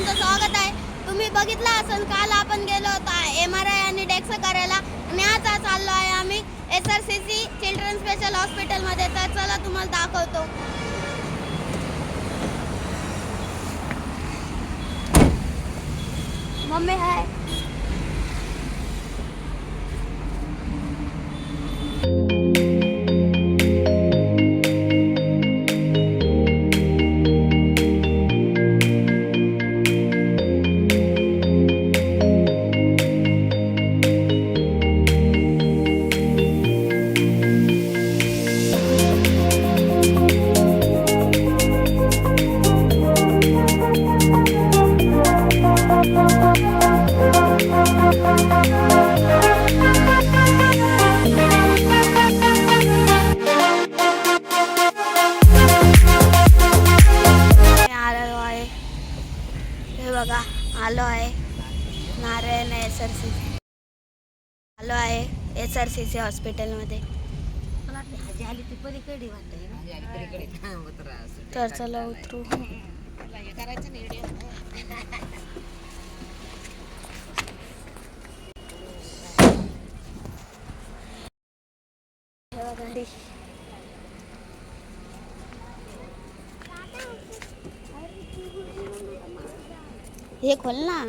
तुमचं स्वागत आहे. तुम्ही बघितलं असेल काल आपण गेलो होतो MRI आणि डेक्स करायला आणि आता चाललो आहे आम्ही SRCC चिल्ड्रन स्पेशल हॉस्पिटलमध्ये. तर चला तुम्हाला दाखवतो. मम्मी हाय. बघा आलो आहे नारायण SRCC आलो आहे SRCC हॉस्पिटलमध्ये. तर चला उतरू. हे खोल ना.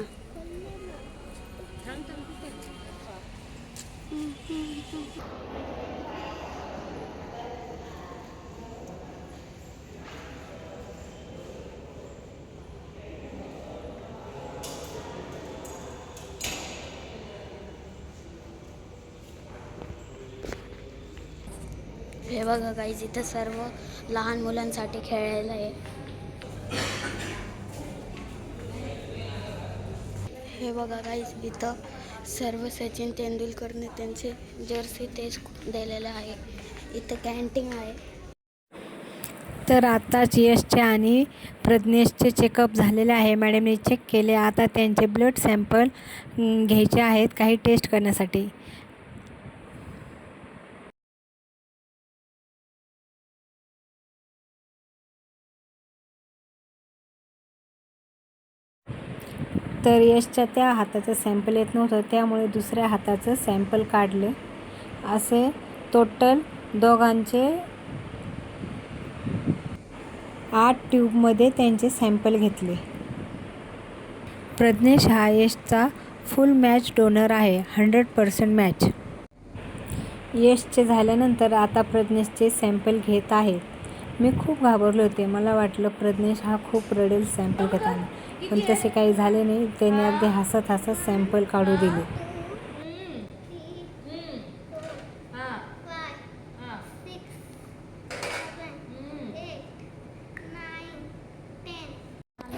हे बघा गाईज, इथं सर्व लहान मुलांसाठी खेळायला आहे. हे बघा गाईज, इथं सर्व सचिन तेंडुलकरने त्यांचे जर्सी तेच दिलेले आहे. इथं कॅन्टीन आहे. तर आताच यशचे आणि प्रज्ञेशचे चेकअप झालेले आहे. मॅडमने चेक केले. आता त्यांचे ब्लड सॅम्पल घ्यायचे आहेत काही टेस्ट करण्यासाठी. तर यशच्या त्या हाताचं सॅम्पल येत नव्हतं, त्यामुळे दुसऱ्या हाताचं सॅम्पल काढले. असे टोटल दोघांचे 8 ट्यूबमध्ये त्यांचे सॅम्पल घेतले. प्रज्ञेश हा यशचा फुल मॅच डोनर आहे. 100% मॅच. यशचे झाल्यानंतर आता प्रज्ञेशचे सॅम्पल घेत आहेत. मी खूप घाबरले होते. मला वाटलं प्रज्ञेश हा खूप रडेल सॅम्पल घेताना, पण तसे काही झाले नाही. त्याने अगदी हसत हसत सॅम्पल काढू दिले.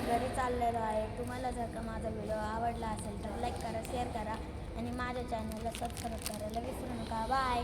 घरी चाललेलो आहे. तुम्हाला जर का माझा व्हिडिओ आवडला असेल तर लाईक करा, शेअर करा आणि माझ्या चॅनलला सबस्क्राईब करायला विसरू नका. बाय.